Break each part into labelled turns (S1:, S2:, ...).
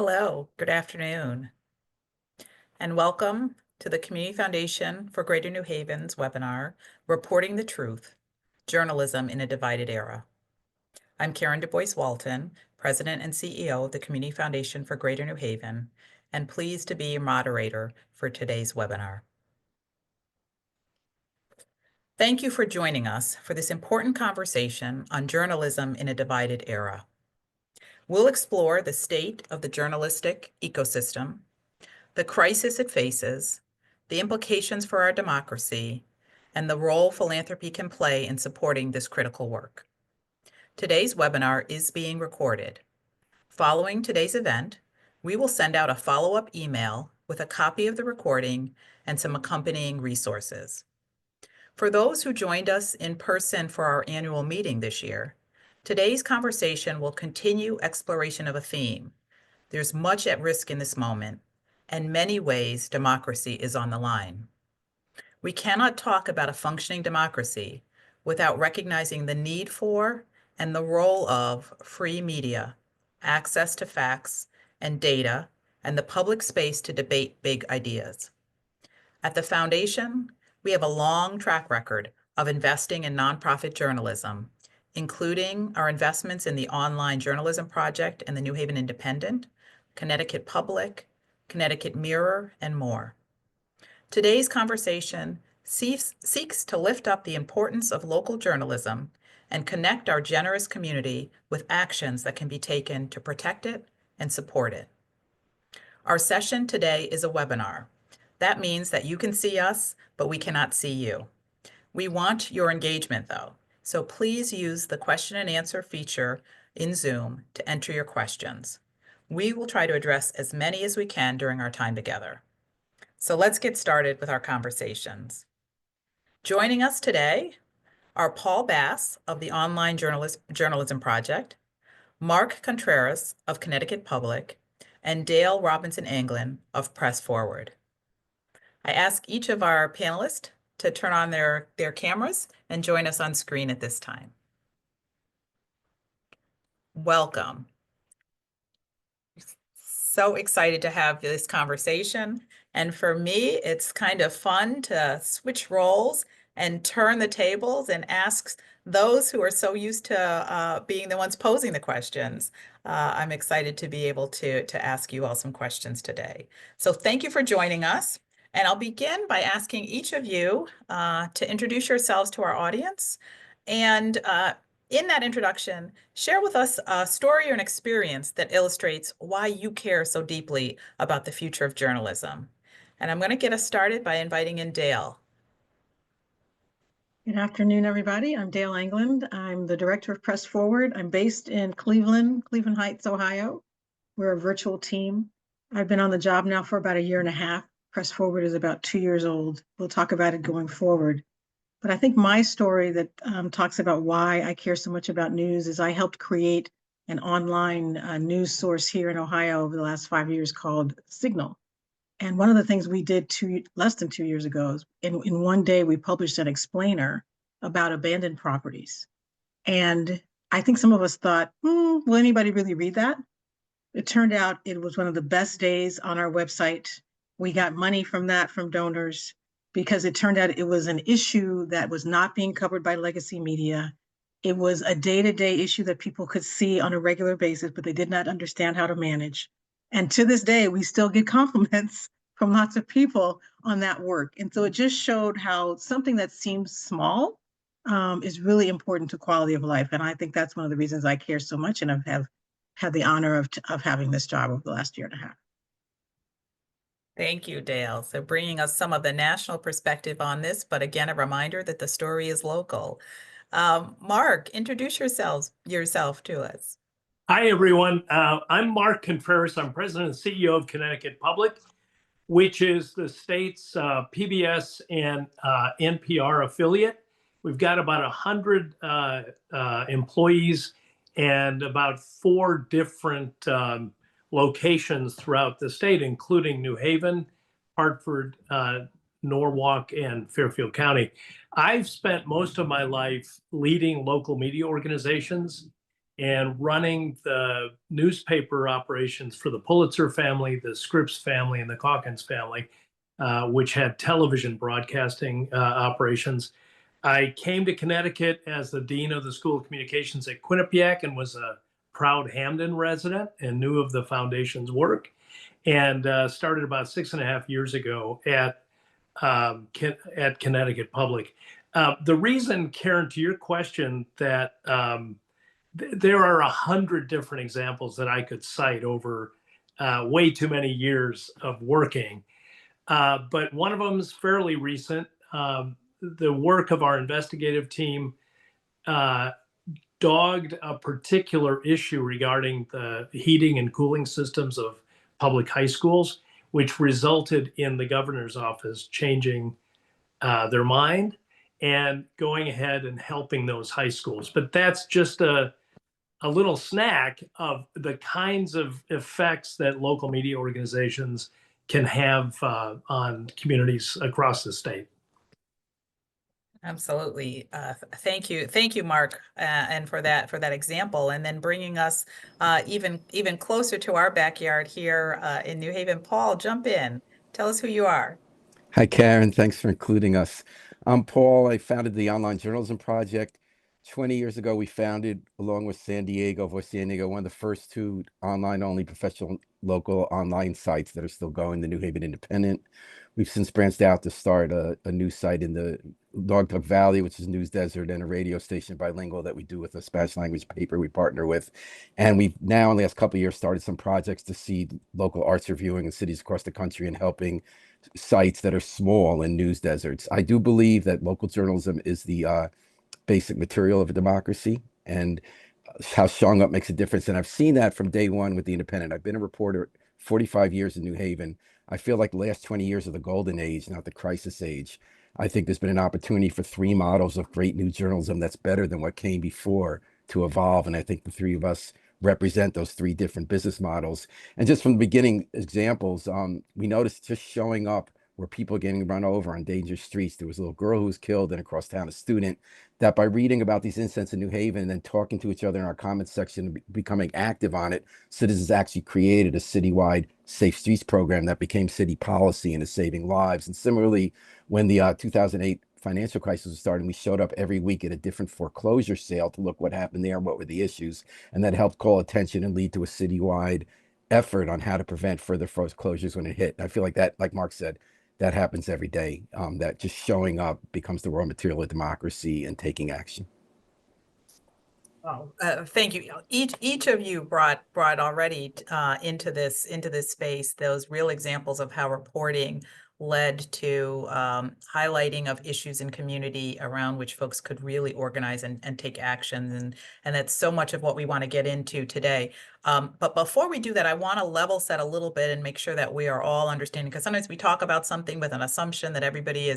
S1: Hello, good afternoon, and welcome to the Community Foundation for Greater New Haven's webinar, Reporting the Truth, Journalism in a Divided Era. I'm Karen DuBois-Walton, President and CEO of the Community Foundation for Greater New Haven, and pleased to be your moderator for today's webinar. Thank you for joining us for this important conversation on journalism in a divided era. We'll explore the state of the journalistic ecosystem, the crisis it faces, the implications for our democracy, and the role philanthropy can play in supporting this critical work. Today's webinar is being recorded. Following today's event, we will send out a follow-up email with a copy of the recording and some accompanying resources. For those who joined us in person for our annual meeting this year, today's conversation will continue exploration of a theme. There's much at risk in this moment, and many ways democracy is on the line. We cannot talk about a functioning democracy without recognizing the need for and the role of free media, access to facts and data, and the public space to debate big ideas. At the Foundation, we have a long track record of investing in nonprofit journalism, including our investments in the Online Journalism Project and the New Haven Independent, Connecticut Public, Connecticut Mirror, and more. Today's conversation seeks to lift up the importance of local journalism and connect our generous community with actions that can be taken to protect it and support it. Our session today is a webinar. That means that you can see us, but we cannot see you. We want your engagement though, so please use the question and answer feature in Zoom to enter your questions. We will try to address as many as we can during our time together. So let's get started with our conversations. Joining us today are Paul Bass of the Online Journalism Project, Mark Contreras of Connecticut Public, and Dale Robinson-Anglin of Press Forward. I ask each of our panelists to turn on their cameras and join us on screen at this time. Welcome. So excited to have this conversation. And for me, it's kind of fun to switch roles and turn the tables and ask those who are so used to being the ones posing the questions. I'm excited to be able to ask you all some questions today. So thank you for joining us. And I'll begin by asking each of you to introduce yourselves to our audience. And in that introduction, share with us a story or an experience that illustrates why you care so deeply about the future of journalism. And I'm going to get us started by inviting in Dale.
S2: Good afternoon, everybody. I'm Dale Anglin. I'm the director of Press Forward. I'm based in Cleveland Heights, Ohio. We're a virtual team. I've been on the job now for about a year and a half. Press Forward is about 2 years old. We'll talk about it going forward. But I think my story that talks about why I care so much about news is I helped create an online news source here in Ohio over the last 5 years called Signal. And one of the things we did less than 2 years ago is in one day, we published an explainer about abandoned properties. And I think some of us thought, will anybody really read that? It turned out it was one of the best days on our website. We got money from that from donors because it turned out it was an issue that was not being covered by legacy media. It was a day-to-day issue that people could see on a regular basis, but they did not understand how to manage. And to this day, we still get compliments from lots of people on that work. And so it just showed how something that seems small is really important to quality of life. And I think that's one of the reasons I care so much and have had the honor of having this job over the last year and a half.
S1: Thank you, Dale. So bringing us some of the national perspective on this, but again, a reminder that the story is local. Mark, introduce yourself to us.
S3: Hi, everyone. I'm Mark Contreras. I'm president and CEO of Connecticut Public, which is the state's PBS and NPR affiliate. We've got about 100 employees and about 4 different locations throughout the state, including New Haven, Hartford, Norwalk, and Fairfield County. I've spent most of my life leading local media organizations and running the newspaper operations for the Pulitzer family, the Scripps family, and the Calkins family, which had television broadcasting operations. I came to Connecticut as the dean of the School of Communications at Quinnipiac and was a proud Hamden resident and knew of the foundation's work, and started about 6.5 years ago at Connecticut Public. The reason, Karen, to your question, that there are 100 different examples that I could cite over way too many years of working. But one of them is fairly recent. The work of our investigative team dogged a particular issue regarding the heating and cooling systems of public high schools, which resulted in the governor's office changing their mind and going ahead and helping those high schools. But that's just a little snack of the kinds of effects that local media organizations can have on communities across the state.
S1: Absolutely. Thank you, Mark, and for that example, and then bringing us even closer to our backyard here in New Haven. Paul, jump in. Tell us who you are.
S4: Hi, Karen. Thanks for including us. I'm Paul. I founded the Online Journalism Project. 20 years ago, we founded, along with San Diego, one of the first two online-only professional local online sites that are still going, the New Haven Independent. We've since branched out to start a new site in the Dogtuck Valley, which is News Desert, and a radio station bilingual that we do with a Spanish language paper we partner with. And we've now, in the last couple of years, started some projects to seed local arts reviewing in cities across the country and helping sites that are small in news deserts. I do believe that local journalism is the basic material of a democracy, and how showing up makes a difference. And I've seen that from day one with the Independent. I've been a reporter 45 years in New Haven. I feel like the last 20 years are the golden age, not the crisis age. I think there's been an opportunity for three models of great new journalism that's better than what came before to evolve. And I think the three of us represent those three different business models. And just from the beginning examples, we noticed just showing up where people are getting run over on dangerous streets. There was a little girl who was killed, and across town a student, that by reading about these incidents in New Haven and then talking to each other in our comments section, becoming active on it, citizens actually created a citywide safe streets program that became city policy and is saving lives. And similarly, when the 2008 financial crisis was starting, we showed up every week at a different foreclosure sale to look what happened there and what were the issues. And that helped call attention and lead to a citywide effort on how to prevent further foreclosures when it hit. And I feel like that, like Mark said, that happens every day, that just showing up becomes the raw material of democracy and taking action.
S1: Oh, thank you. Each of you brought already into this space those real examples of how reporting led to highlighting of issues in community around which folks could really organize and take action. And that's so much of what we want to get into today. But before we do that, I want to level set a little bit and make sure that we are all understanding, because sometimes we talk about something with an assumption that everybody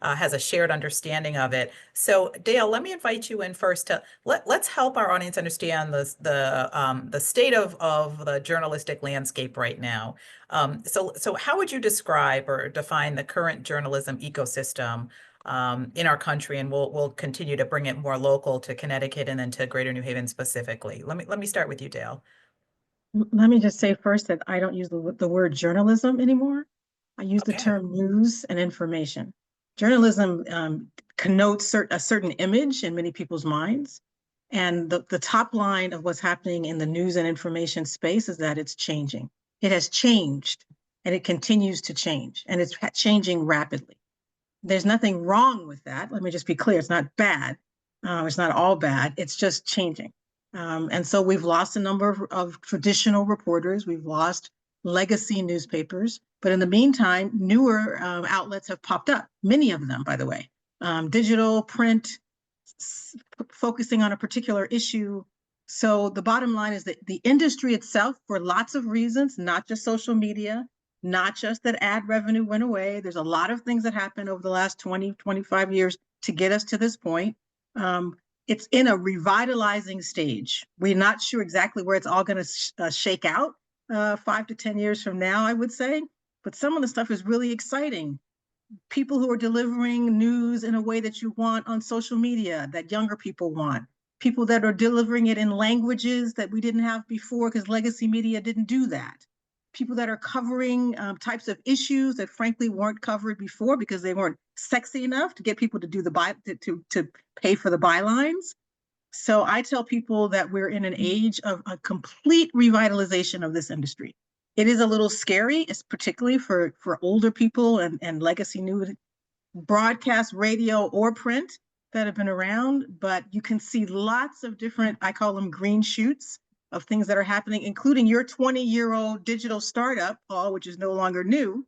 S1: has a shared understanding of it. So Dale, let me invite you in first to let's help our audience understand the state of the journalistic landscape right now. So how would you describe or define the current journalism ecosystem in our country? And we'll continue to bring it more local to Connecticut and then to Greater New Haven specifically. Let me start with you, Dale.
S2: Let me just say first that I don't use the word journalism anymore. I use the
S1: Okay.
S2: term news and information. Journalism connotes a certain image in many people's minds. And the top line of what's happening in the news and information space is that it's changing. It has changed, and it continues to change, and it's changing rapidly. There's nothing wrong with that. Let me just be clear. It's not bad. It's not all bad. It's just changing. And so we've lost a number of traditional reporters. We've lost legacy newspapers. But in the meantime, newer outlets have popped up, many of them, by the way. Digital, print, focusing on a particular issue. So the bottom line is that the industry itself, for lots of reasons, not just social media, not just that ad revenue went away. There's a lot of things that happened over the last 20, 25 years to get us to this point. It's in a revitalizing stage. We're not sure exactly where it's all going to shake out 5 to 10 years from now, I would say. But some of the stuff is really exciting. People who are delivering news in a way that you want on social media, that younger people want. people that are delivering it in languages that we didn't have before because legacy media didn't do that. People that are covering types of issues that frankly weren't covered before because they weren't sexy enough to get people to do to pay for the bylines. So I tell people that we're in an age of a complete revitalization of this industry. It is a little scary, it's particularly for older people and legacy news, broadcast, radio, or print that have been around, but you can see lots of different, I call them green shoots of things that are happening, including your 20-year-old digital startup, Paul, which is no longer new,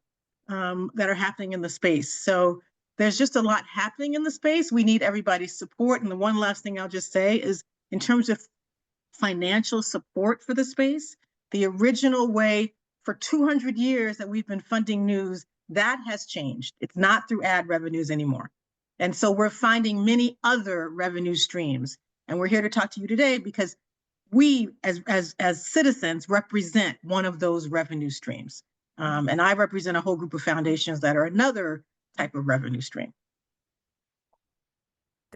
S2: that are happening in the space. So there's just a lot happening in the space. We need everybody's support. And the one last thing I'll just say is in terms of financial support for the space, the original way for 200 years that we've been funding news, that has changed. It's not through ad revenues anymore. And so we're finding many other revenue streams. And we're here to talk to you today because we as citizens represent one of those revenue streams. And I represent a whole group of foundations that are another type of revenue stream.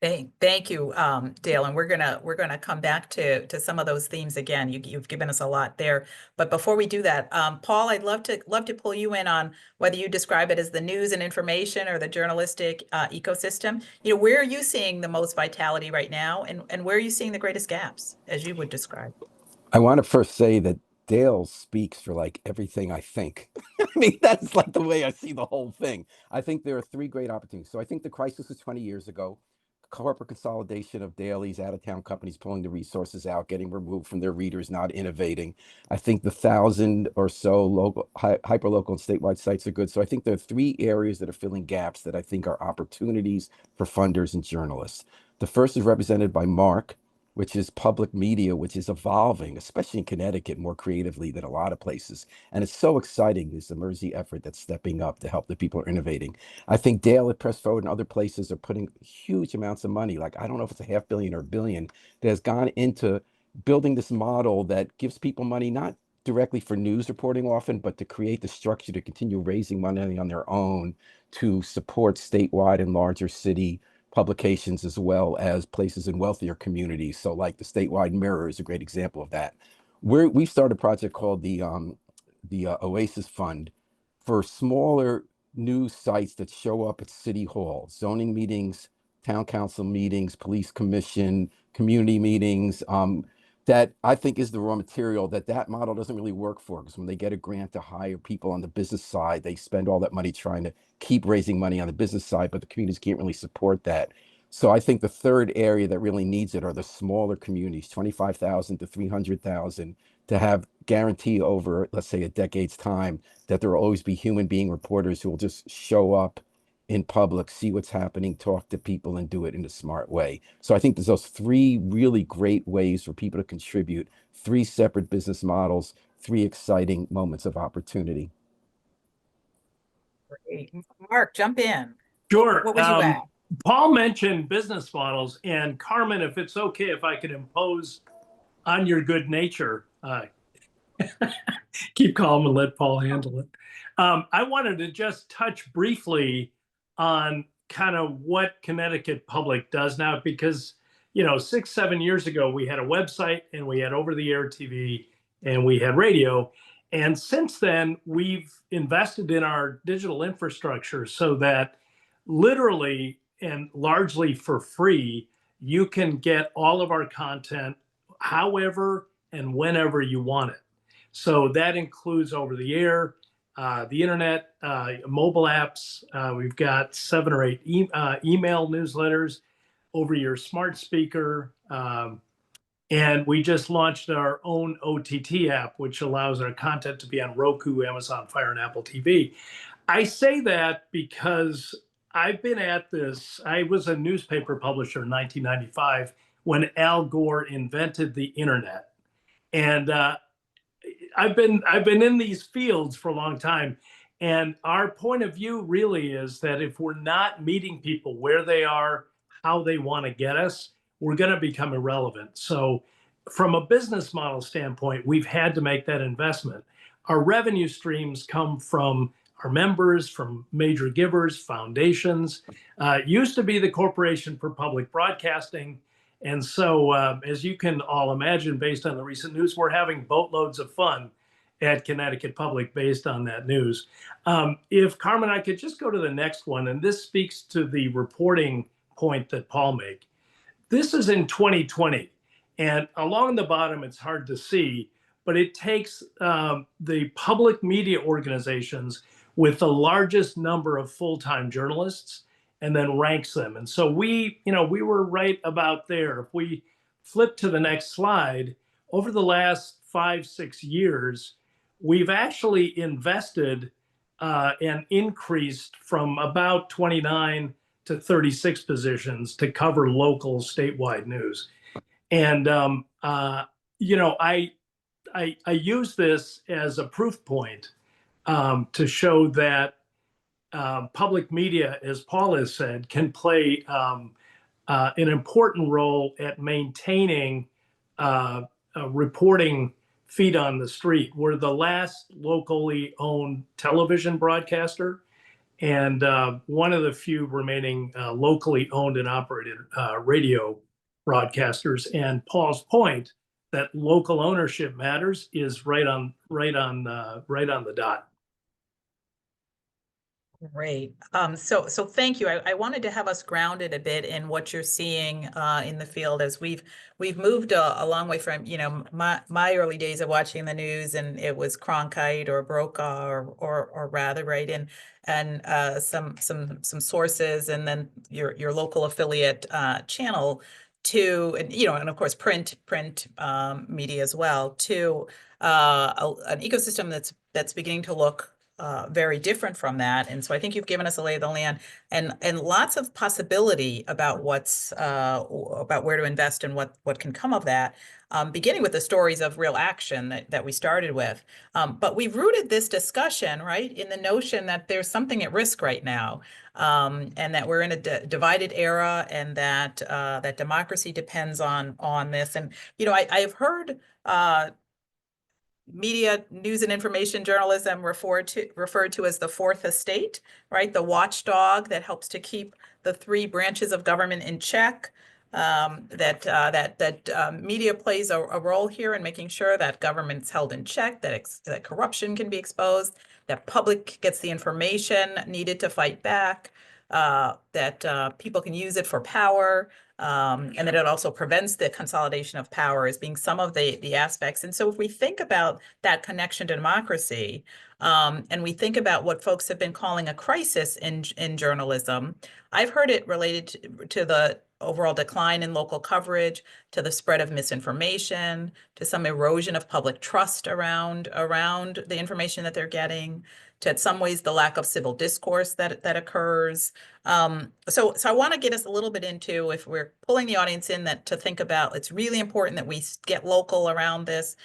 S1: Thank you, Dale. And we're gonna come back to some of those themes again. You've given us a lot there. But before we do that, Paul, I'd love to pull you in on whether you describe it as the news and information or the journalistic ecosystem. You know, where are you seeing the most vitality right now, and where are you seeing the greatest gaps, as you would describe?
S4: I want to first say that Dale speaks for like everything I think. I mean, that's like the way I see the whole thing. I think there are three great opportunities. So I think the crisis was 20 years ago. Corporate consolidation of dailies, out-of-town companies pulling the resources out, getting removed from their readers, not innovating. I think the 1,000 or so local, hyper-local and statewide sites are good. So I think there are three areas that are filling gaps that I think are opportunities for funders and journalists. The first is represented by Mark, which is public media, which is evolving, especially in Connecticut, more creatively than a lot of places. And it's so exciting, this emergency effort that's stepping up to help the people who are innovating. I think Dale at Press Forward and other places are putting huge amounts of money, like I don't know if it's $500 million or $1 billion, that has gone into building this model that gives people money, not directly for news reporting often, but to create the structure to continue raising money on their own to support statewide and larger city publications as well as places in wealthier communities. So like the Statewide Mirror is a great example of that. We've started a project called the Oasis Fund for smaller news sites that show up at city hall, zoning meetings, town council meetings, police commission, community meetings, that I think is the raw material that model doesn't really work for, because when they get a grant to hire people on the business side, they spend all that money trying to keep raising money on the business side, but the communities can't really support that. So I think the third area that really needs it are the smaller communities, 25,000 to 300,000, to have guarantee over, let's say, a decade's time, that there will always be human being reporters who will just show up in public, see what's happening, talk to people, and do it in a smart way. So I think there's those three really great ways for people to contribute, three separate business models, three exciting moments of opportunity.
S1: Great. Mark, jump in.
S3: Sure.
S1: What would you add?
S3: Paul mentioned business models, and Carmen, if it's okay, if I could impose on your good nature, keep calm and let Paul handle it. I wanted to just touch briefly on kind of what Connecticut Public does now, because, you know, 6-7 years ago, we had a website and we had over-the-air TV and we had radio. And since then, we've invested in our digital infrastructure so that literally and largely for free, you can get all of our content however and whenever you want it. So that includes over the air, the internet, mobile apps. We've got 7 or 8 email newsletters over your smart speaker. And we just launched our own OTT app, which allows our content to be on Roku, Amazon Fire, and Apple TV. I say that because I've been at this. I was a newspaper publisher in 1995 when Al Gore invented the internet. And I've been in these fields for a long time, and our point of view really is that if we're not meeting people where they are, how they want to get us, we're going to become irrelevant. So from a business model standpoint, we've had to make that investment. Our revenue streams come from our members, from major givers, foundations. It used to be the Corporation for Public Broadcasting, And so, as you can all imagine, based on the recent news, we're having boatloads of fun at Connecticut Public based on that news. If Carmen, I could just go to the next one, and this speaks to the reporting point that Paul made. This is in 2020, and along the bottom, it's hard to see, but it takes the public media organizations with the largest number of full-time journalists and then ranks them. And so we were right about there. If we flip to the next slide, over the last 5-6 years, we've actually invested and increased from about 29 to 36 positions to cover local statewide news. And, I use this as a proof point to show that public media, as Paul has said, can play an important role at maintaining reporting feet on the street. We're the last locally owned television broadcaster and one of the few remaining locally owned and operated radio broadcasters. And Paul's point that local ownership matters is right on the dot.
S1: Great. So thank you. I wanted to have us grounded a bit in what you're seeing in the field as we've moved a long way from, my early days of watching the news, and it was Cronkite or Brokaw or rather, right? And some sources, and then your local affiliate channel to, and of course print media as well, to an ecosystem that's beginning to look very different from that. And so I think you've given us a lay of the land and lots of possibility about about where to invest and what can come of that, beginning with the stories of real action that we started with. But we've rooted this discussion, right, in the notion that there's something at risk right now, and that we're in a divided era, and that that democracy depends on this. And, I've heard media, news and information journalism referred to as the fourth estate, right? The watchdog that helps to keep the three branches of government in check. That media plays a role here in making sure that government's held in check, that corruption can be exposed, that public gets the information needed to fight back, that people can use it for power. And that it also prevents the consolidation of power as being some of the aspects. And so if we think about that connection to democracy, and we think about what folks have been calling a crisis in journalism, I've heard it related to the overall decline in local coverage, to the spread of misinformation, to some erosion of public trust around the information that they're getting, to in some ways the lack of civil discourse that occurs. So I want to get us a little bit into, if we're pulling the audience in, that to think about, it's really important that we get local around this,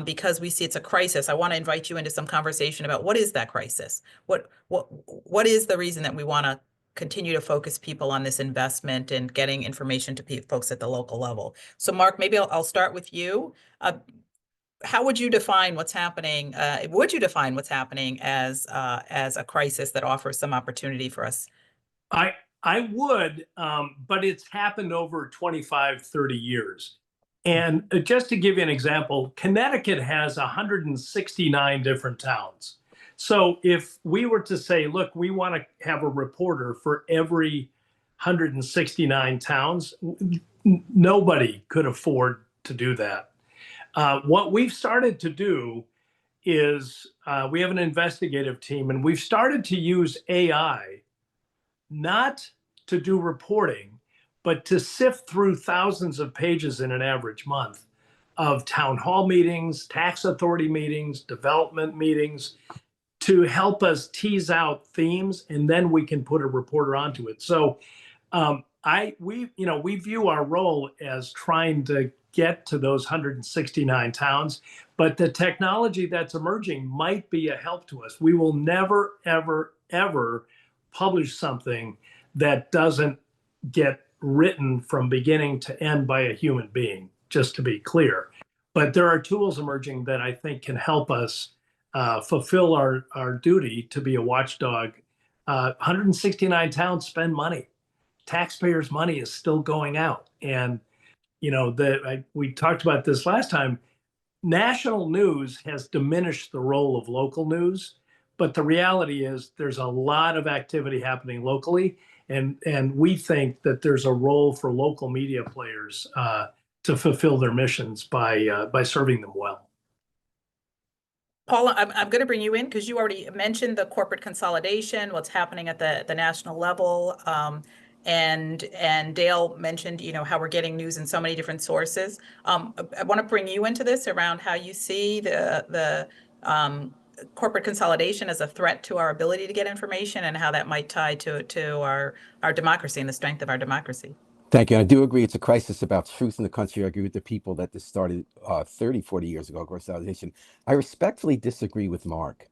S1: because we see it's a crisis. I want to invite you into some conversation about what is that crisis? What is the reason that we want to continue to focus people on this investment and getting information to folks at the local level? So Mark, maybe I'll start with you. How would you define what's happening? Would you define what's happening as a crisis that offers some opportunity for us?
S3: I would, but it's happened over 25, 30 years. And just to give you an example, Connecticut has 169 different towns. So if we were to say, look, we want to have a reporter for every 169 towns, nobody could afford to do that. What we've started to do is we have an investigative team, and we've started to use AI not to do reporting, but to sift through thousands of pages in an average month of town hall meetings, tax authority meetings, development meetings, to help us tease out themes, and then we can put a reporter onto it. So we view our role as trying to get to those 169 towns, but the technology that's emerging might be a help to us. We will never, ever, ever publish something that doesn't get written from beginning to end by a human being, just to be clear. But there are tools emerging that I think can help us fulfill our duty to be a watchdog. 169 towns spend money. Taxpayers' money is still going out. And we talked about this last time. National news has diminished the role of local news, but the reality is there's a lot of activity happening locally, and we think that there's a role for local media players to fulfill their missions by serving them well.
S1: Paula, I'm going to bring you in because you already mentioned the corporate consolidation, what's happening at the national level. And Dale mentioned, how we're getting news in so many different sources. I want to bring you into this around how you see the corporate consolidation as a threat to our ability to get information and how that might tie to our democracy and the strength of our democracy.
S4: Thank you. And I do agree it's a crisis about truth in the country. I agree with the people that this started 30, 40 years ago, consolidation. I respectfully disagree with Mark.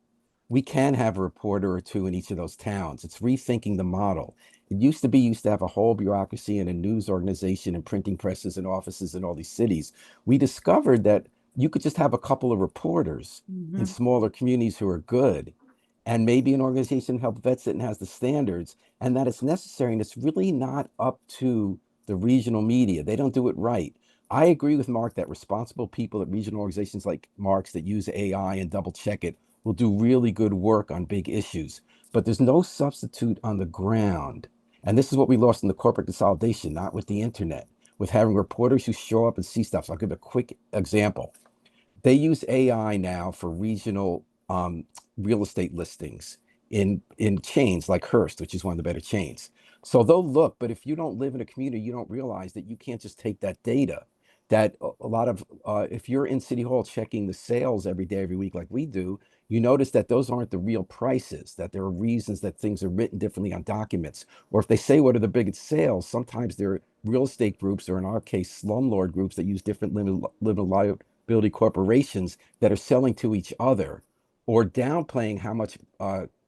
S4: We can have a reporter or two in each of those towns. It's rethinking the model. It used to have a whole bureaucracy and a news organization and printing presses and offices in all these cities. We discovered that you could just have a couple of reporters in smaller communities who are good, and maybe an organization help vets it and has the standards, and that it's necessary, and it's really not up to the regional media. They don't do it right. I agree with Mark that responsible people at regional organizations like Mark's that use AI and double check it will do really good work on big issues, but there's no substitute on the ground. And this is what we lost in the corporate consolidation, not with the internet, with having reporters who show up and see stuff. So I'll give a quick example. They use AI now for regional real estate listings in chains like Hearst, which is one of the better chains. So they'll look, but if you don't live in a community, you don't realize that you can't just take that data. That a lot of, if you're in City Hall checking the sales every day, every week, like we do, you notice that those aren't the real prices, that there are reasons that things are written differently on documents. Or if they say what are the biggest sales, sometimes they're real estate groups, or in our case, slumlord groups that use different limited liability corporations that are selling to each other or downplaying how much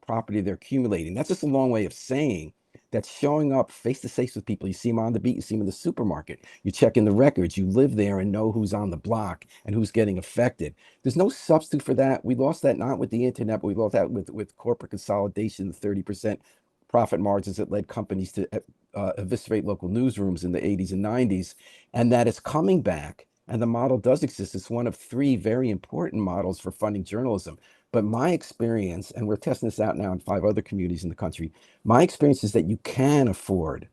S4: property they're accumulating. That's just a long way of saying that showing up face to face with people. You see them on the beat, you see them in the supermarket, you check in the records, you live there and know who's on the block and who's getting affected. There's no substitute for that. We lost that not with the internet, but we lost that with corporate consolidation, the 30% profit margins that led companies to eviscerate local newsrooms in the 80s and 90s, and that is coming back. And the model does exist. It's one of three very important models for funding journalism. But my experience, and we're testing this out now in 5 other communities in the country, my experience is that you can afford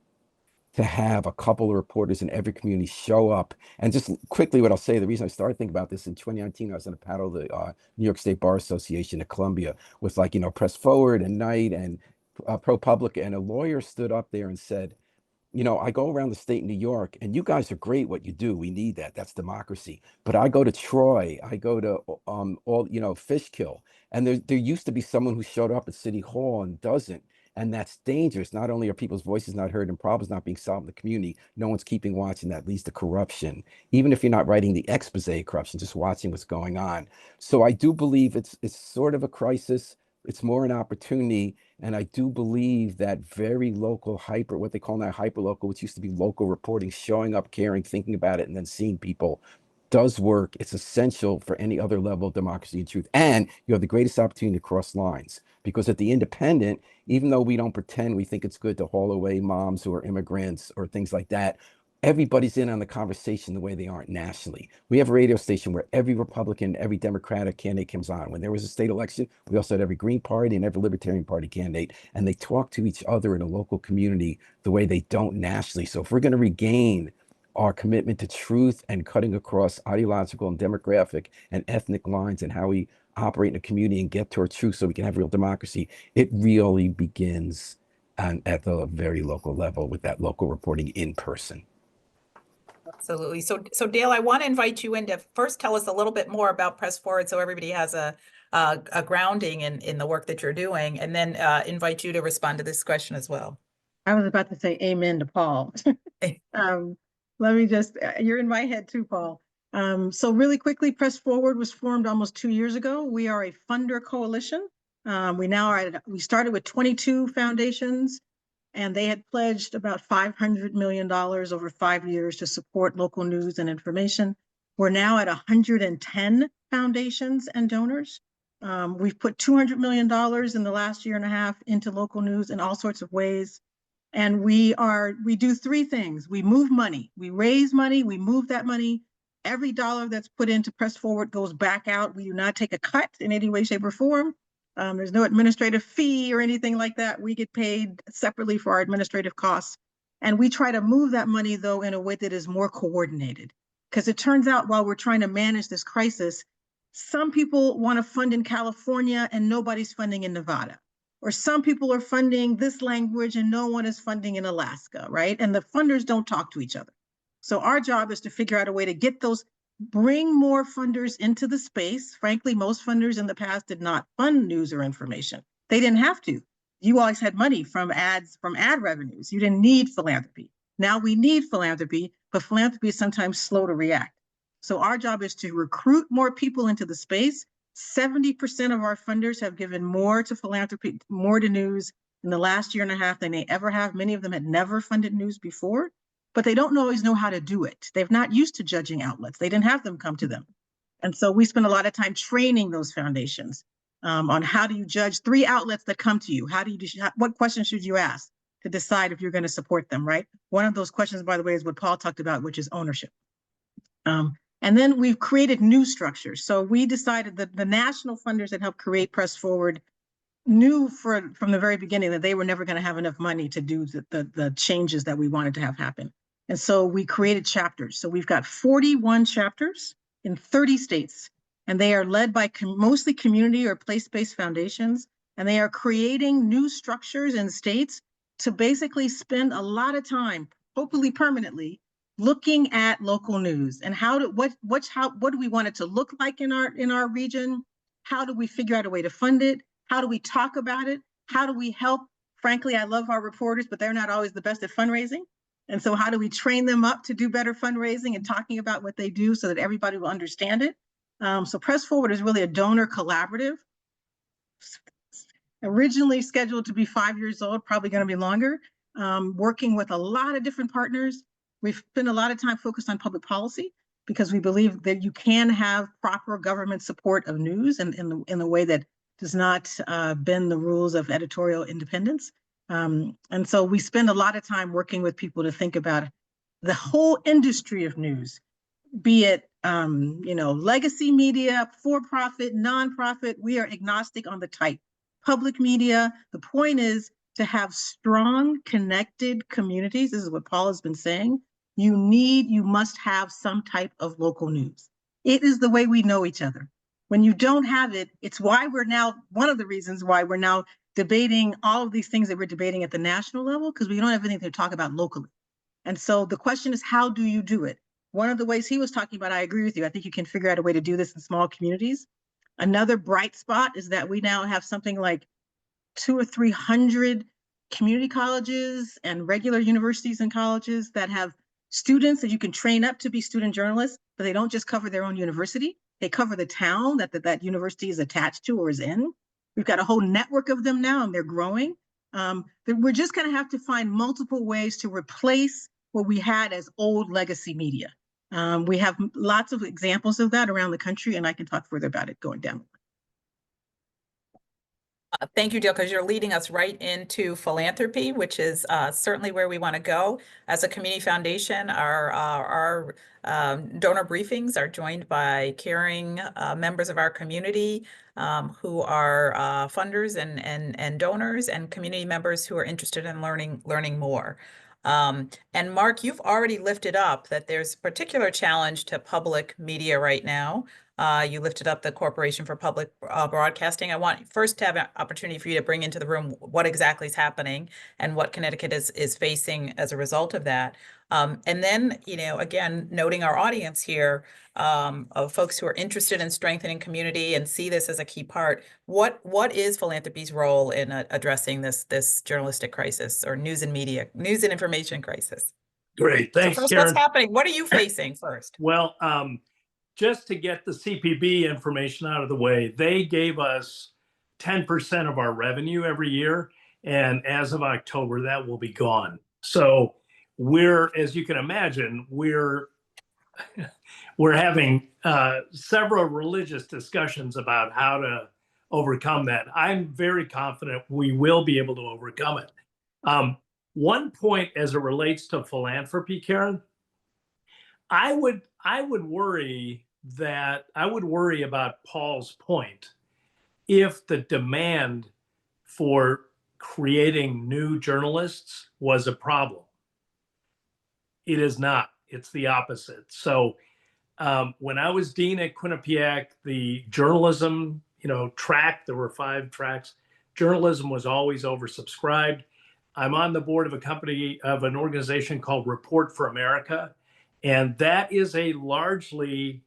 S4: to have a couple of reporters in every community show up. And just quickly, what I'll say, the reason I started thinking about this in 2019, I was on a panel of the New York State Bar Association at Columbia with Press Forward and Knight and ProPublica, and a lawyer stood up there and said, I go around the state of New York, and you guys are great what you do. We need that. That's democracy. But I go to Troy, I go to Fishkill, and there used to be someone who showed up at City Hall and doesn't. And that's dangerous. Not only are people's voices not heard and problems not being solved in the community, no one's keeping watch, and that leads to corruption. Even if you're not writing the expose of corruption, just watching what's going on. So I do believe it's sort of a crisis. It's more an opportunity. And I do believe that very local what they call now hyperlocal, which used to be local reporting, showing up, caring, thinking about it, and then seeing people, does work. It's essential for any other level of democracy and truth. And you have the greatest opportunity to cross lines, because at the Independent, even though we don't pretend we think it's good to haul away moms who are immigrants or things like that, everybody's in on the conversation the way they aren't nationally. We have a radio station where every Republican, every Democratic candidate comes on. When there was a state election, we also had every Green Party and every Libertarian Party candidate, and they talk to each other in a local community the way they don't nationally. So if we're going to regain our commitment to truth and cutting across ideological and demographic and ethnic lines and how we operate in a community and get toward truth so we can have real democracy, it really begins at the very local level with that local reporting in person.
S1: Absolutely. So Dale, I want to invite you in to first tell us a little bit more about Press Forward, so everybody has a grounding in the work that you're doing, and then invite you to respond to this question as well.
S2: I was about to say amen to Paul. Let me just, you're in my head too, Paul. So really quickly, Press Forward was formed almost 2 years ago. We are a funder coalition. We started with 22 foundations, and they had pledged about $500 million over 5 years to support local news and information. We're now at 110 foundations and donors. We've put $200 million in the last year and a half into local news in all sorts of ways. And we do three things. We move money, we raise money, we move that money. Every dollar that's put into Press Forward goes back out. We do not take a cut in any way, shape, or form. There's no administrative fee or anything like that. We get paid separately for our administrative costs. And we try to move that money, though, in a way that is more coordinated. Because it turns out while we're trying to manage this crisis, some people want to fund in California and nobody's funding in Nevada. Or some people are funding this language and no one is funding in Alaska, right? And the funders don't talk to each other. So our job is to figure out a way to get those, bring more funders into the space. Frankly, most funders in the past did not fund news or information. They didn't have to. You always had money from ads, from ad revenues. You didn't need philanthropy. Now we need philanthropy, but philanthropy is sometimes slow to react. So our job is to recruit more people into the space. 70% of our funders have given more to philanthropy, more to news in the last year and a half than they ever have. Many of them had never funded news before, but they don't always know how to do it. They're not used to judging outlets. They didn't have them come to them. And so we spend a lot of time training those foundations on how do you judge 3 outlets that come to you? What questions should you ask to decide if you're going to support them, right? One of those questions, by the way, is what Paul talked about, which is ownership. And then we've created new structures. So we decided that the national funders that helped create Press Forward knew from the very beginning that they were never going to have enough money to do the changes that we wanted to have happen. And so we created chapters. So we've got 41 chapters in 30 states, and they are led by mostly community or place-based foundations. And they are creating new structures in states to basically spend a lot of time, hopefully permanently, looking at local news and what do we want it to look like in our region? How do we figure out a way to fund it? How do we talk about it? How do we help? Frankly, I love our reporters, but they're not always the best at fundraising. And so how do we train them up to do better fundraising and talking about what they do so that everybody will understand it? So Press Forward is really a donor collaborative. Originally scheduled to be 5 years old, probably going to be longer, working with a lot of different partners. We've spent a lot of time focused on public policy because we believe that you can have proper government support of news in the way that does not bend the rules of editorial independence. And so we spend a lot of time working with people to think about the whole industry of news, be it legacy media, for-profit, nonprofit. We are agnostic on the type. Public media, the point is to have strong, connected communities. This is what Paul has been saying. You must have some type of local news. It is the way we know each other. When you don't have it, it's why one of the reasons why we're now debating all of these things that we're debating at the national level, because we don't have anything to talk about locally. And so the question is, how do you do it? One of the ways he was talking about, I agree with you. I think you can figure out a way to do this in small communities. Another bright spot is that we now have something like 200 or 300 community colleges and regular universities and colleges that have students that you can train up to be student journalists, but they don't just cover their own university. They cover the town that university is attached to or is in. We've got a whole network of them now, and they're growing. We're just going to have to find multiple ways to replace what we had as old legacy media. We have lots of examples of that around the country, and I can talk further about it going down.
S1: Thank you, Dale, because you're leading us right into philanthropy, which is certainly where we want to go. As a community foundation, our donor briefings are joined by caring members of our community who are funders and donors, and community members who are interested in learning more. And Mark, you've already lifted up that there's a particular challenge to public media right now. You lifted up the Corporation for Public Broadcasting. I want first to have an opportunity for you to bring into the room what exactly is happening and what Connecticut is facing as a result of that. And then, again, noting our audience here of folks who are interested in strengthening community and see this as a key part. What is philanthropy's role in addressing this journalistic crisis or news and information crisis?
S3: Great, thanks,
S1: so first,
S3: Karen.
S1: What's happening? What are you facing first?
S3: Well, just to get the CPB information out of the way, they gave us 10% of our revenue every year. And as of October, that will be gone. So as you can imagine, we're having several religious discussions about how to overcome that. I'm very confident we will be able to overcome it. One point as it relates to philanthropy, Karen, I would worry about Paul's point if the demand for creating new journalists was a problem. It is not. It's the opposite. So when I was dean at Quinnipiac, the journalism, track, there were 5 tracks. Journalism was always oversubscribed. I'm on the board of an organization called Report for America, and that is a largely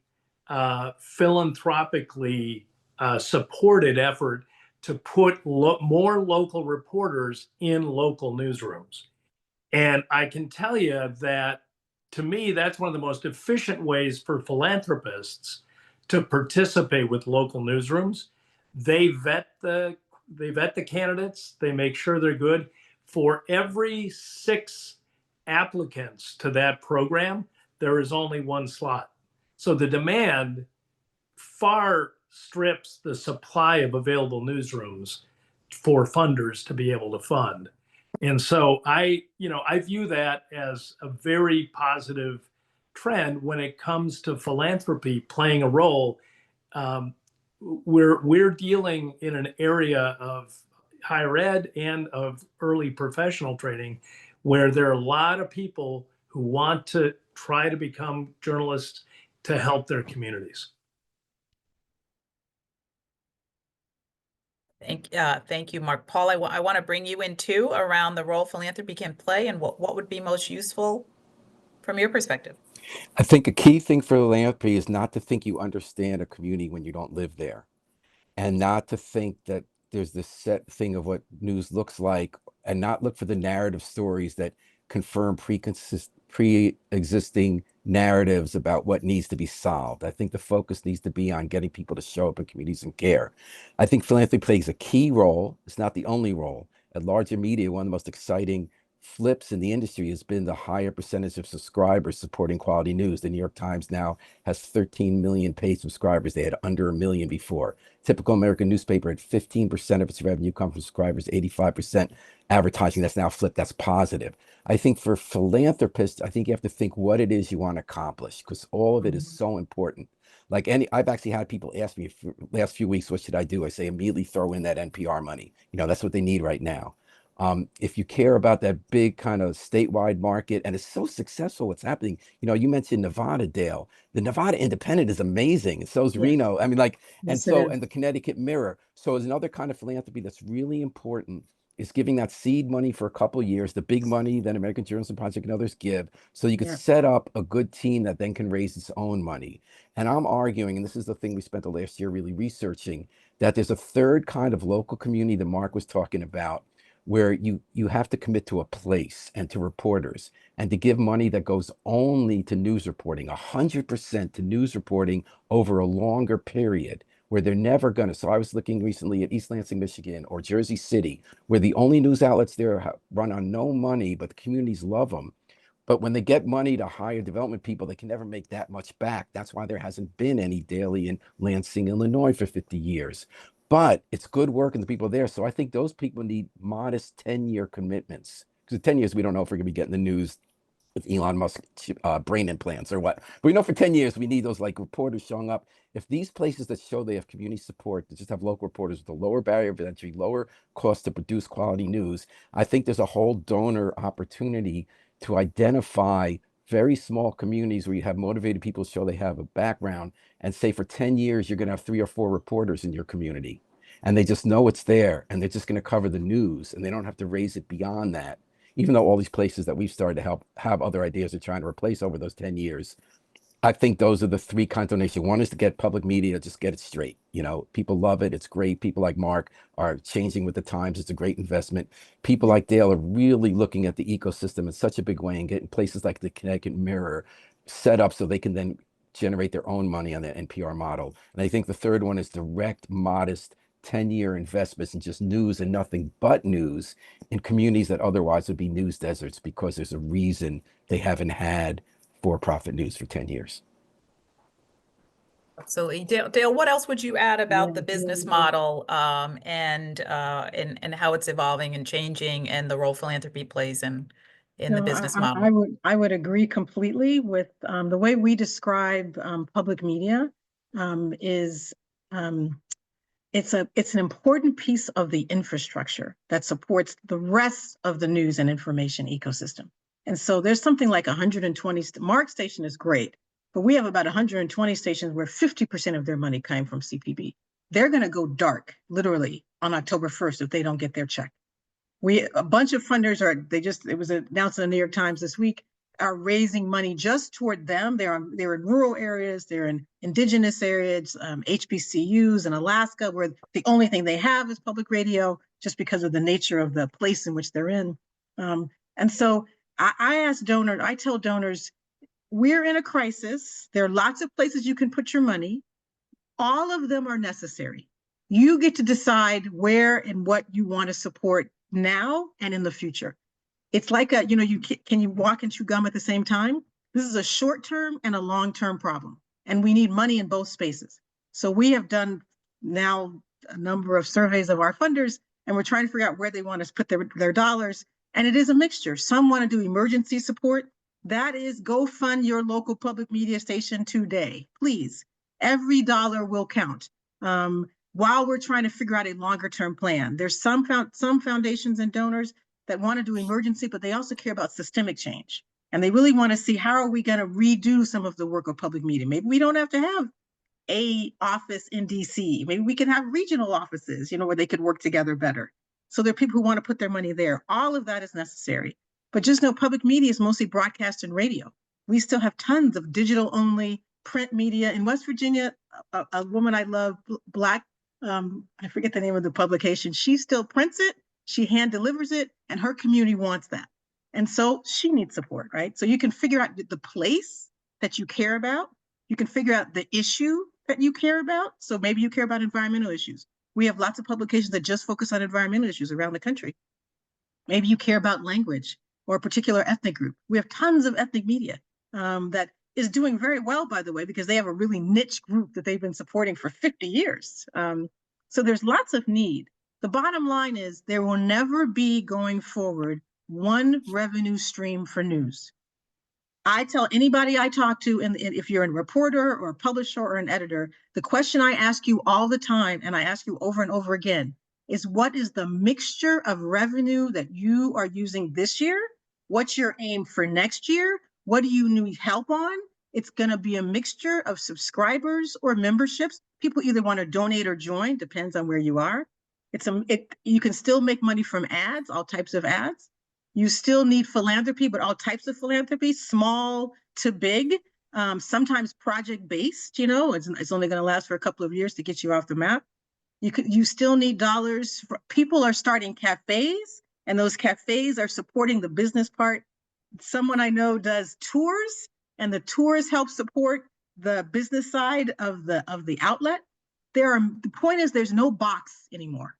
S3: philanthropically supported effort to put more local reporters in local newsrooms. And I can tell you that, to me, that's one of the most efficient ways for philanthropists to participate with local newsrooms. They vet the candidates. They make sure they're good. For every 6 applicants to that program, there is only 1 slot. So the demand far strips the supply of available newsrooms for funders to be able to fund. And so I view that as a very positive trend when it comes to philanthropy playing a role. We're dealing in an area of higher ed and of early professional training where there are a lot of people who want to try to become journalists to help their communities.
S1: Thank you, Mark. Paul, I want to bring you in too around the role philanthropy can play and what would be most useful from your perspective.
S4: I think a key thing for philanthropy is not to think you understand a community when you don't live there, and not to think that there's this set thing of what news looks like, and not look for the narrative stories that confirm pre-existing narratives about what needs to be solved. I think the focus needs to be on getting people to show up in communities and care. I think philanthropy plays a key role. It's not the only role. At larger media, one of the most exciting flips in the industry has been the higher percentage of subscribers supporting quality news. The New York Times now has 13 million paid subscribers. They had under 1 million before. Typical American newspaper had 15% of its revenue come from subscribers, 85% advertising. That's now flipped. That's positive. I think for philanthropists, I think you have to think what it is you want to accomplish, because all of it is so important. I've actually had people ask me last few weeks, what should I do? I say, immediately throw in that NPR money. That's what they need right now. If you care about that big kind of statewide market, and it's so successful, what's happening, you mentioned Nevada, Dale. The Nevada Independent is amazing. And so is Reno. I mean, and the Connecticut Mirror. So is another kind of philanthropy that's really important, is giving that seed money for a couple of years, the big money that American Journalism Project and others give, so you can set up a good team that then can raise its own money. And I'm arguing, and this is the thing we spent the last year really researching, that there's a third kind of local community that Mark was talking about, where you have to commit to a place and to reporters, and to give money that goes only to news reporting, 100% to news reporting over a longer period, where they're never gonna. So I was looking recently at East Lansing, Michigan, or Jersey City, where the only news outlets there run on no money, but the communities love them. But when they get money to hire development people, they can never make that much back. That's why there hasn't been any daily in Lansing, Illinois for 50 years. But it's good work and the people there. So I think those people need modest 10-year commitments. Because in 10 years, we don't know if we're going to be getting the news with Elon Musk brain implants or what. But for 10 years, we need those reporters showing up. If these places that show they have community support, that just have local reporters with a lower barrier of entry, lower cost to produce quality news, I think there's a whole donor opportunity to identify very small communities where you have motivated people show they have a background, and say for 10 years, you're going to have 3 or 4 reporters in your community. And they just know it's there, and they're just going to cover the news, and they don't have to raise it beyond that. Even though all these places that we've started to help have other ideas they're trying to replace over those 10 years, I think those are the 3 kinds of donations. One is to get public media, just get it straight. People love it. It's great. People like Mark are changing with the times. It's a great investment. People like Dale are really looking at the ecosystem in such a big way and getting places like the Connecticut Mirror set up so they can then generate their own money on the NPR model. And I think the third one is direct, modest 10-year investments in just news and nothing but news in communities that otherwise would be news deserts, because there's a reason they haven't had for-profit news for 10 years.
S1: Absolutely. Dale, what else would you add about the business
S2: Yeah.
S1: model and how it's evolving and changing and the role philanthropy plays in the
S2: No,
S1: business
S2: I
S1: model?
S2: would agree completely with the way we describe public media is it's an important piece of the infrastructure that supports the rest of the news and information ecosystem. And so there's something like 120. Mark Station is great, but we have about 120 stations where 50% of their money came from CPB. They're going to go dark, literally, on October 1st if they don't get their check. A bunch of funders it was announced in the New York Times this week, are raising money just toward them. They're in rural areas, they're in indigenous areas, HBCUs in Alaska, where the only thing they have is public radio, just because of the nature of the place in which they're in. And so I tell donors, we're in a crisis. There are lots of places you can put your money. All of them are necessary. You get to decide where and what you want to support now and in the future. It's like can you walk and chew gum at the same time? This is a short-term and a long-term problem, and we need money in both spaces. So we have done now a number of surveys of our funders, and we're trying to figure out where they want to put their dollars. And it is a mixture. Some want to do emergency support. That is, go fund your local public media station today, please. Every dollar will count. While we're trying to figure out a longer term plan, there's some foundations and donors that want to do emergency, but they also care about systemic change. And they really want to see, how are we going to redo some of the work of public media? Maybe we don't have to have a office in DC. Maybe we can have regional offices, where they could work together better. So there are people who want to put their money there. All of that is necessary. But just know public media is mostly broadcast and radio. We still have tons of digital only print media. In West Virginia, a woman I love, Black, I forget the name of the publication, she still prints it, she hand delivers it, and her community wants that. And so she needs support, right? So you can figure out the place that you care about. You can figure out the issue that you care about. So maybe you care about environmental issues. We have lots of publications that just focus on environmental issues around the country. Maybe you care about language or a particular ethnic group. We have tons of ethnic media that is doing very well, by the way, because they have a really niche group that they've been supporting for 50 years. So there's lots of need. The bottom line is there will never be, going forward, one revenue stream for news. I tell anybody I talk to, and if you're a reporter or a publisher or an editor, the question I ask you all the time, and I ask you over and over again, is what is the mixture of revenue that you are using this year? What's your aim for next year? What do you need help on? It's going to be a mixture of subscribers or memberships. People either want to donate or join, depends on where you are. You can still make money from ads, all types of ads. You still need philanthropy, but all types of philanthropy, small to big, sometimes project-based, it's only going to last for a couple of years to get you off the map. You still need dollars. People are starting cafes, and those cafes are supporting the business part. Someone I know does tours, and the tours help support the business side of the outlet. The point is, there's no box anymore.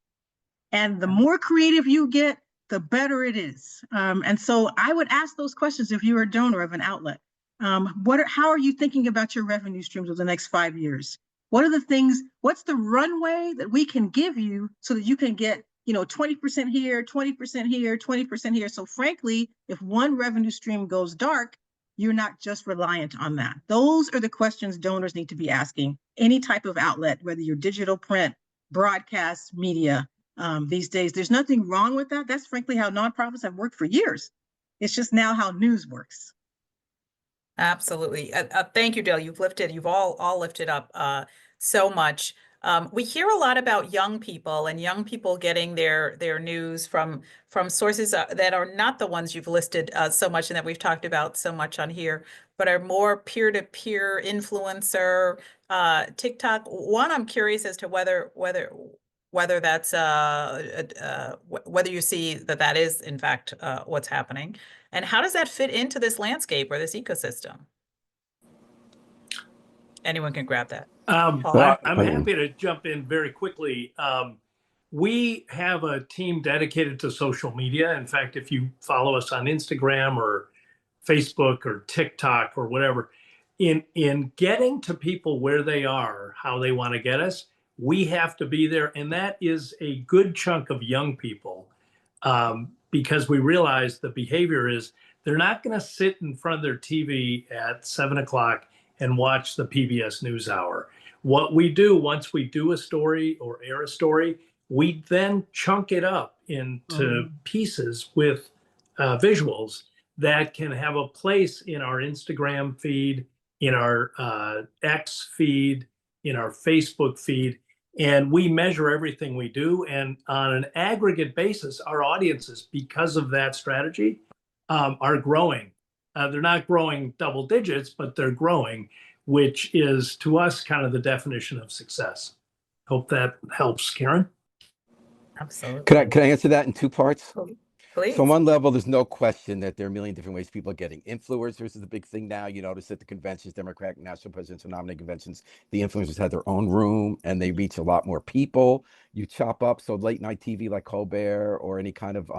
S2: And the more creative you get, the better it is. And so I would ask those questions if you're a donor of an outlet. How are you thinking about your revenue streams over the next 5 years? What are the things, what's the runway that we can give you so that you can get 20% here, 20% here, 20% here. So frankly, if one revenue stream goes dark, you're not just reliant on that. Those are the questions donors need to be asking any type of outlet, whether you're digital, print, broadcast, media. These days, there's nothing wrong with that. That's frankly how nonprofits have worked for years. It's just now how news works.
S1: Absolutely. Thank you, Dale. You've all lifted up so much. We hear a lot about young people and young people getting their news from sources that are not the ones you've listed so much and that we've talked about so much on here, but are more peer-to-peer influencer, TikTok. One, I'm curious as to whether that's whether you see that is in fact what's happening, and how does that fit into this landscape or this ecosystem? Anyone can grab that.
S3: I'm happy to jump in very quickly. We have a team dedicated to social media. In fact, if you follow us on Instagram or Facebook or TikTok or whatever, in getting to people where they are, how they want to get us, we have to be there. And that is a good chunk of young people, because we realize the behavior is they're not going to sit in front of their TV at 7 o'clock and watch the PBS NewsHour. What we do once we do a story or air a story, we then chunk it up into pieces with visuals that can have a place in our Instagram feed, in our X feed, in our Facebook feed. And we measure everything we do. And on an aggregate basis, our audiences, because of that strategy, are growing. They're not growing double digits, but they're growing, which is to us kind of the definition of success. Hope that helps, Karen.
S1: Absolutely.
S4: Could I answer that in two parts?
S1: Please.
S4: So on one level, there's no question that there are a million different ways people are getting. Influencers is a big thing now. You notice at the conventions, Democratic National Presidential Nominating Conventions, the influencers have their own room and they reach a lot more people. You chop up, so late night TV like Colbert or any kind of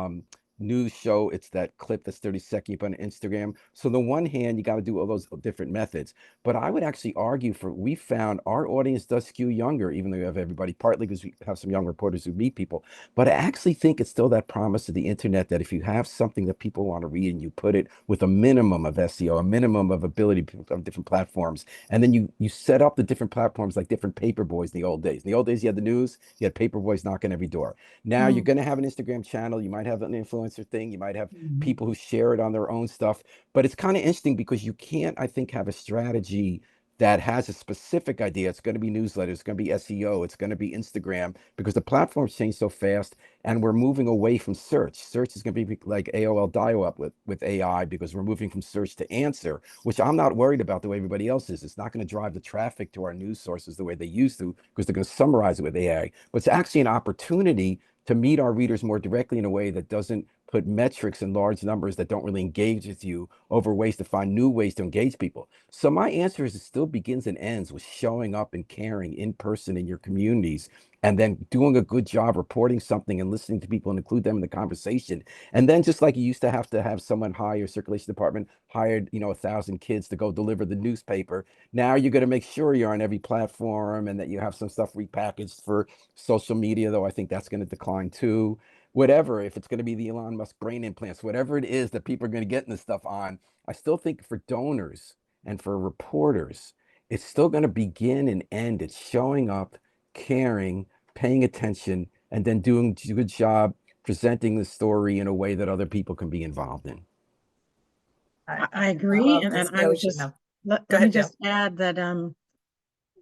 S4: news show, it's that clip that's 30 seconds you put on Instagram. So on the one hand, you got to do all those different methods. But I would actually argue we found our audience does skew younger, even though we have everybody, partly because we have some young reporters who meet people. But I actually think it's still that promise of the internet that if you have something that people want to read and you put it with a minimum of SEO, a minimum of ability on different platforms, and then you set up the different platforms like different paper boys in the old days. In the old days, you had the news, you had paper boys knocking every door. Now you're going to have an Instagram channel, you might have an influencer thing, you might have people who share it on their own stuff. But it's kind of interesting because you can't, I think, have a strategy that has a specific idea. It's going to be newsletters, it's going to be SEO, it's going to be Instagram, because the platforms change so fast and we're moving away from search. Search is going to be like AOL dial-up with AI, because we're moving from search to answer, which I'm not worried about the way everybody else is. It's not going to drive the traffic to our news sources the way they used to, because they're going to summarize it with AI. But it's actually an opportunity to meet our readers more directly in a way that doesn't put metrics in large numbers that don't really engage with you over ways to find new ways to engage people. So my answer is it still begins and ends with showing up and caring in person in your communities, and then doing a good job reporting something and listening to people and include them in the conversation. And then just like you used to have someone hire circulation department hired, 1,000 kids to go deliver the newspaper. Now you're going to make sure you're on every platform and that you have some stuff repackaged for social media, though I think that's going to decline too. Whatever, if it's going to be the Elon Musk brain implants, whatever it is that people are going to get this stuff on, I still think for donors and for reporters, it's still going to begin and end. It's showing up, caring, paying attention, and then doing a good job presenting the story in a way that other people can be involved in.
S2: I agree. And I would just, let me just add that,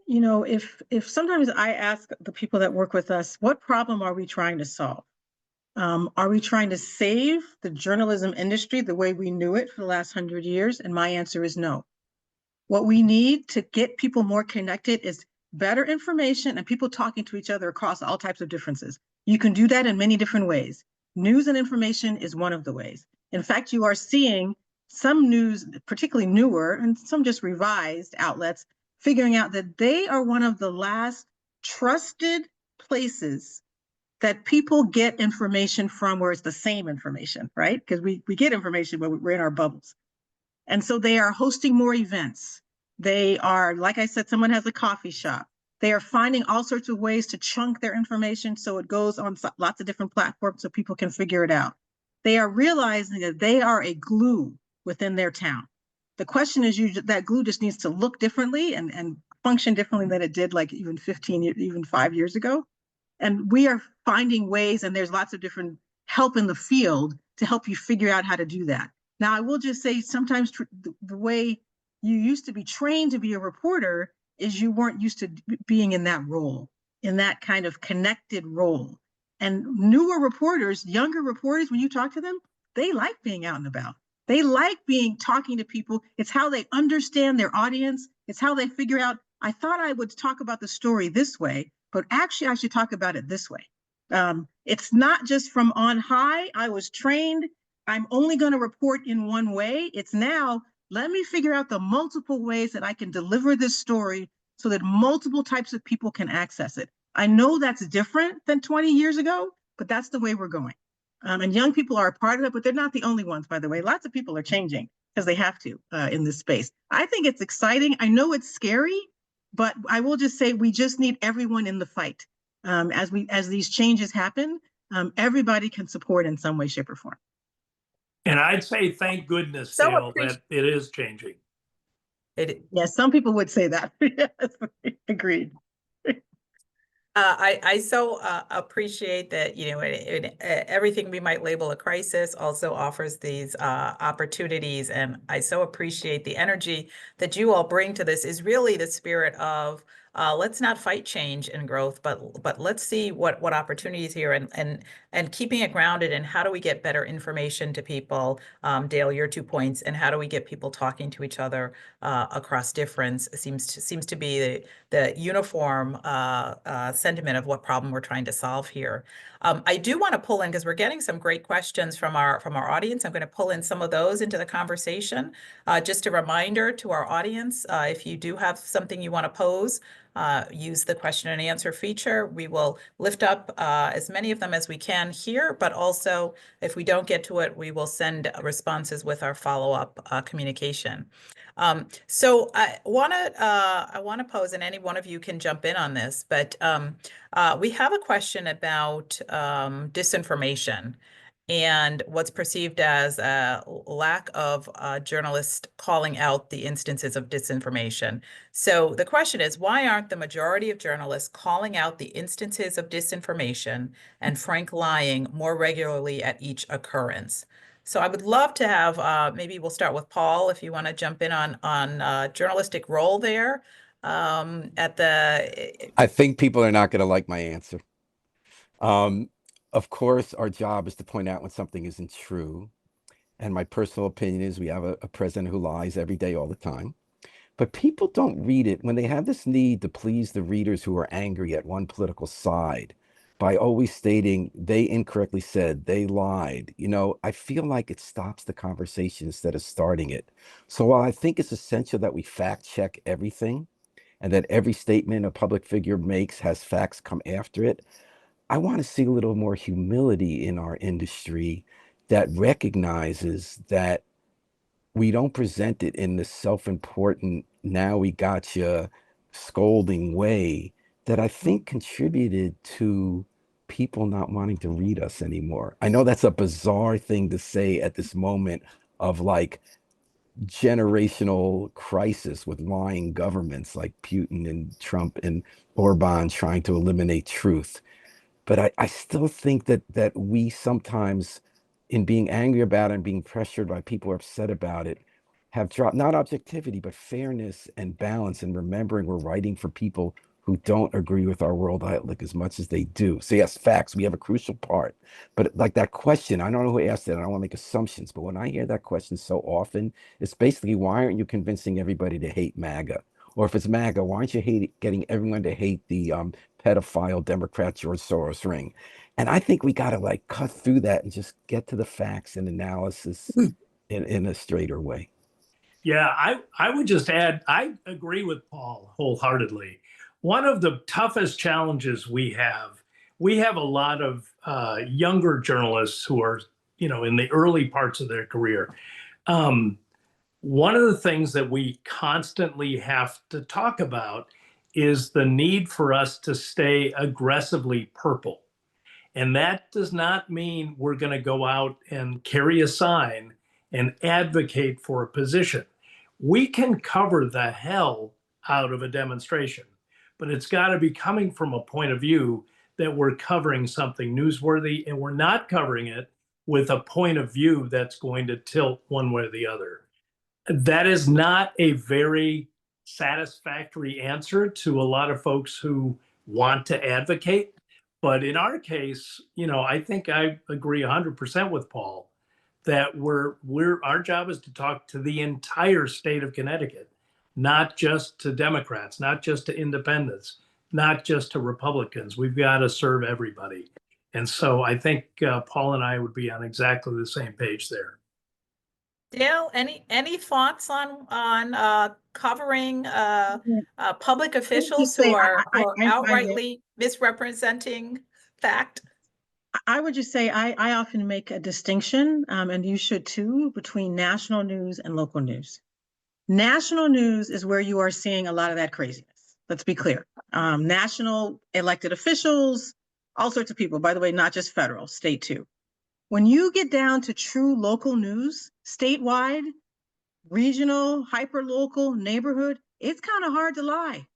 S2: if sometimes I ask the people that work with us, what problem are we trying to solve? Are we trying to save the journalism industry the way we knew it for the last 100 years? And my answer is no. What we need to get people more connected is better information and people talking to each other across all types of differences. You can do that in many different ways. News and information is one of the ways. In fact, you are seeing some news, particularly newer and some just revised outlets, figuring out that they are one of the last trusted places that people get information from, where it's the same information, right? Because we get information when we're in our bubbles. And so they are hosting more events. They are, like I said, someone has a coffee shop. They are finding all sorts of ways to chunk their information so it goes on lots of different platforms so people can figure it out. They are realizing that they are a glue within their town. The question is, that glue just needs to look differently and function differently than it did like even 5 years ago. And we are finding ways, and there's lots of different help in the field to help you figure out how to do that. Now, I will just say sometimes the way you used to be trained to be a reporter is you weren't used to being in that role, in that kind of connected role. And newer reporters, younger reporters, when you talk to them, they like being out and about. They like talking to people. It's how they understand their audience. It's how they figure out, I thought I would talk about the story this way, but actually I should talk about it this way. It's not just from on high. I was trained, I'm only going to report in one way. It's now, let me figure out the multiple ways that I can deliver this story so that multiple types of people can access it. I know that's different than 20 years ago, but that's the way we're going. And young people are a part of it, but they're not the only ones, by the way. Lots of people are changing. because they have to in this space. I think it's exciting. I know it's scary, but I will just say we just need everyone in the fight. As these changes happen, everybody can support in some way, shape, or form.
S3: And I'd say, thank goodness,
S1: So
S3: Dale, that it is changing.
S2: Yes, some people would say that. Yes, agreed.
S1: I so appreciate that, you know, everything we might label a crisis also offers these opportunities. And I so appreciate the energy that you all bring to this is really the spirit of let's not fight change and growth, but let's see what opportunities here and keeping it grounded in how do we get better information to people. Dale, your 2 points, and how do we get people talking to each other across difference seems to be the uniform sentiment of what problem we're trying to solve here. I do want to pull in, because we're getting some great questions from our audience. I'm going to pull in some of those into the conversation. Just a reminder to our audience, if you do have something you want to pose, use the question and answer feature. We will lift up as many of them as we can here, but also if we don't get to it, we will send responses with our follow-up communication. So I want to pose, and any one of you can jump in on this, but we have a question about disinformation and what's perceived as a lack of journalists calling out the instances of disinformation. So the question is, why aren't the majority of journalists calling out the instances of disinformation and frank lying more regularly at each occurrence? So I would love to have, maybe we'll start with Paul, if you want to jump in on journalistic role there at the.
S4: I think people are not going to like my answer. Of course, our job is to point out when something isn't true. And my personal opinion is we have a president who lies every day, all the time. But people don't read it when they have this need to please the readers who are angry at one political side by always stating they incorrectly said, they lied. You know, I feel like it stops the conversation instead of starting it. So while I think it's essential that we fact check everything and that every statement a public figure makes has facts come after it, I want to see a little more humility in our industry that recognizes that we don't present it in this self-important, now we gotcha scolding way that I think contributed to people not wanting to read us anymore. I know that's a bizarre thing to say at this moment of like generational crisis with lying governments like Putin and Trump and Orban trying to eliminate truth. But I still think that we sometimes, in being angry about it and being pressured by people who are upset about it, have dropped not objectivity, but fairness and balance, and remembering we're writing for people who don't agree with our world outlook as much as they do. So yes, facts, we have a crucial part. But like that question, I don't know who asked it, and I don't want to make assumptions, but when I hear that question so often, it's basically, why aren't you convincing everybody to hate MAGA? Or if it's MAGA, why aren't you getting everyone to hate the pedophile Democrat George Soros ring? And I think we got to like cut through that and just get to the facts and analysis in a straighter way.
S3: Yeah, I would just add, I agree with Paul wholeheartedly. One of the toughest challenges we have a lot of younger journalists who are, you know, in the early parts of their career. One of the things that we constantly have to talk about is the need for us to stay aggressively purple. And that does not mean we're going to go out and carry a sign and advocate for a position. We can cover the hell out of a demonstration, but it's got to be coming from a point of view that we're covering something newsworthy, and we're not covering it with a point of view that's going to tilt one way or the other. That is not a very satisfactory answer to a lot of folks who want to advocate. But in our case, you know, I think I agree 100% with Paul that our job is to talk to the entire state of Connecticut, not just to Democrats, not just to independents, not just to Republicans. We've got to serve everybody. And so I think Paul and I would be on exactly the same page there.
S1: Dale, any thoughts on covering public officials who are outrightly misrepresenting fact?
S2: I would just say I often make a distinction, and you should too, between national news and local news. National news is where you are seeing a lot of that craziness. Let's be clear. National elected officials, all sorts of people, by the way, not just federal, state too. When you get down to true local news, statewide, regional, hyper-local, neighborhood, it's kind of hard to lie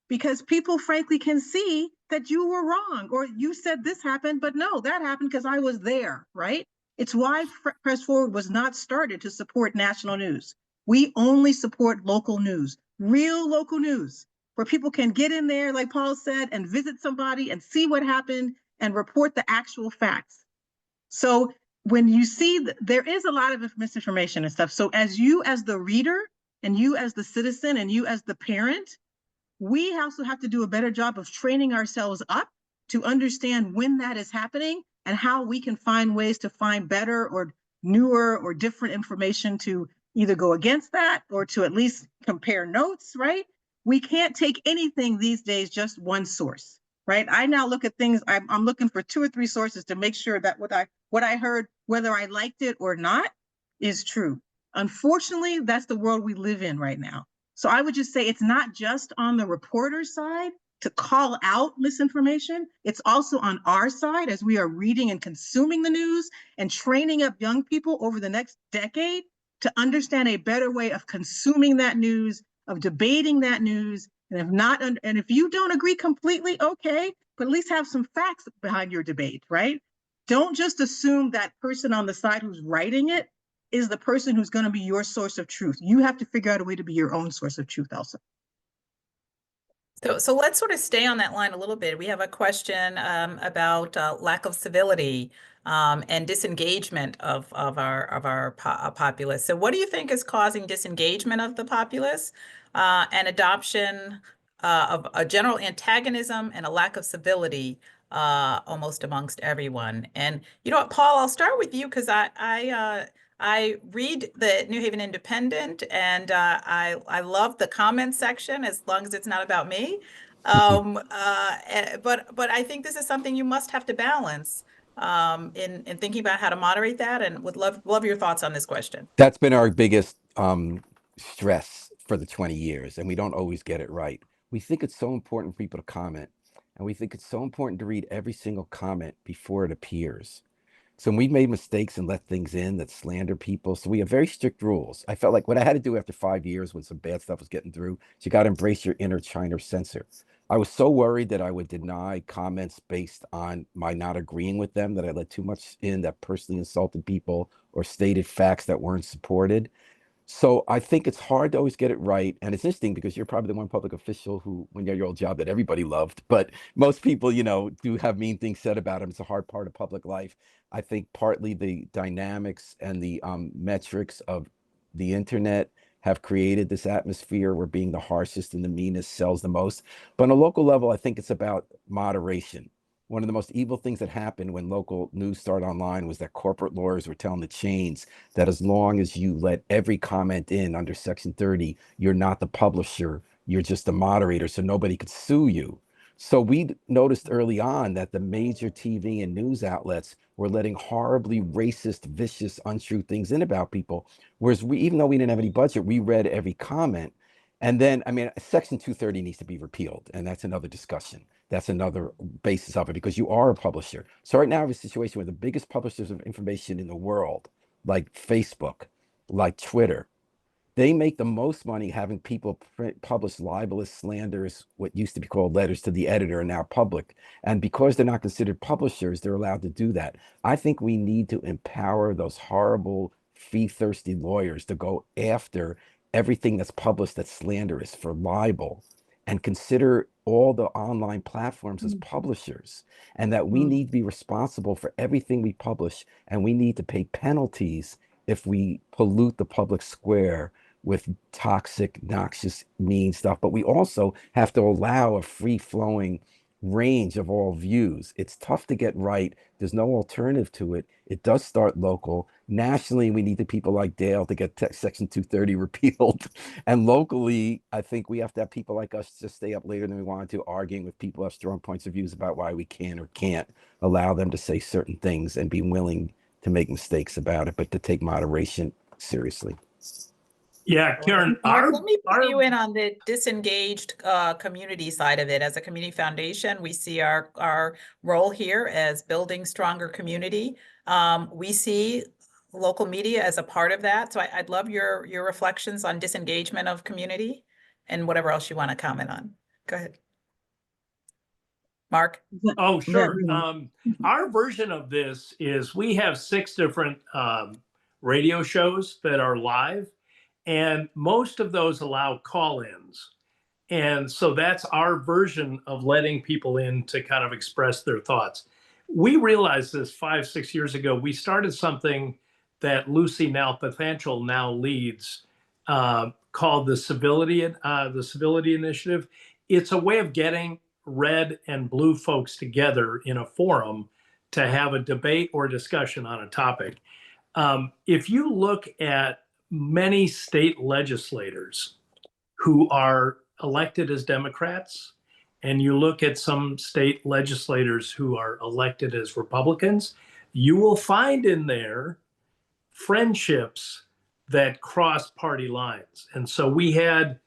S2: because people frankly can see that you were wrong or you said this happened, but no, that happened because I was there, right? It's why Press Forward was not started to support national news. We only support local news, real local news, where people can get in there, like Paul said, and visit somebody and see what happened and report the actual facts. So when you see there is a lot of misinformation and stuff. So as you as the reader and you as the citizen and you as the parent, we also have to do a better job of training ourselves up to understand when that is happening and how we can find ways to find better or newer or different information to either go against that or to at least compare notes, right? We can't take anything these days, just one source, right? I now look at things, I'm looking for 2 or 3 sources to make sure that what I heard, whether I liked it or not, is true. Unfortunately, that's the world we live in right now. So I would just say it's not just on the reporter side to call out misinformation. It's also on our side as we are reading and consuming the news and training up young people over the next decade to understand a better way of consuming that news, of debating that news. And if you don't agree completely, okay, but at least have some facts behind your debate, right? Don't just assume that person on the side who's writing it is the person who's going to be your source of truth. You have to figure out a way to be your own source of truth also.
S1: So let's sort of stay on that line a little bit. We have a question about lack of civility and disengagement of our populace. So what do you think is causing disengagement of the populace and adoption of a general antagonism and a lack of civility almost amongst everyone? And you know what, Paul, I'll start with you because I read the New Haven Independent, and I love the comment section as long as it's not about me. But I think this is something you must have to balance in thinking about how to moderate that, and would love your thoughts on this question.
S4: That's been our biggest stress for the 20 years, and we don't always get it right. We think it's so important for people to comment, and we think it's so important to read every single comment before it appears. So we've made mistakes and let things in that slander people. So we have very strict rules. I felt like what I had to do after 5 years when some bad stuff was getting through, is you got to embrace your inner China censor. I was so worried that I would deny comments based on my not agreeing with them, that I let too much in that personally insulted people or stated facts that weren't supported. So I think it's hard to always get it right. And it's interesting because you're probably the one public official who, when you had your old job, that everybody loved. But most people, do have mean things said about them. It's a hard part of public life. I think partly the dynamics and the metrics of the internet have created this atmosphere where being the harshest and the meanest sells the most. But on a local level, I think it's about moderation. One of the most evil things that happened when local news started online was that corporate lawyers were telling the chains that as long as you let every comment in under Section 30, you're not the publisher, you're just the moderator, so nobody could sue you. So we noticed early on that the major TV and news outlets were letting horribly racist, vicious, untrue things in about people. Whereas even though we didn't have any budget, we read every comment. And then, Section 230 needs to be repealed, and that's another discussion. That's another basis of it, because you are a publisher. So right now we have a situation where the biggest publishers of information in the world, like Facebook, like Twitter, they make the most money having people publish libelous, slanderous, what used to be called letters to the editor, and now public. And because they're not considered publishers, they're allowed to do that. I think we need to empower those horrible, fee-thirsty lawyers to go after everything that's published that's slanderous for libel, and consider all the online platforms as publishers, and that we need to be responsible for everything we publish, and we need to pay penalties if we pollute the public square with toxic, noxious, mean stuff. But we also have to allow a free-flowing range of all views. It's tough to get right. There's no alternative to it. It does start local. Nationally, we need the people like Dale to get Section 230 repealed. And locally, I think we have to have people like us just stay up later than we wanted to, arguing with people who have strong points of views about why we can or can't allow them to say certain things, and be willing to make mistakes about it, but to take moderation seriously.
S3: Yeah, Karen,
S1: Mark, let me put you in on the disengaged community side of it. As a community foundation, we see our role here as building stronger community. We see local media as a part of that. So I'd love your reflections on disengagement of community and whatever else you want to comment on. Go ahead. Mark?
S3: Oh, sure. Our version of this is we have 6 different radio shows that are live, and most of those allow call-ins. And so that's our version of letting people in to kind of express their thoughts. We realized this 5, 6 years ago. We started something that Lucy Nalpathanchel now leads, called the Civility Initiative. It's a way of getting red and blue folks together in a forum to have a debate or discussion on a topic. If you look at many state legislators who are elected as Democrats, and you look at some state legislators who are elected as Republicans, you will find in there friendships that cross party lines. And so we had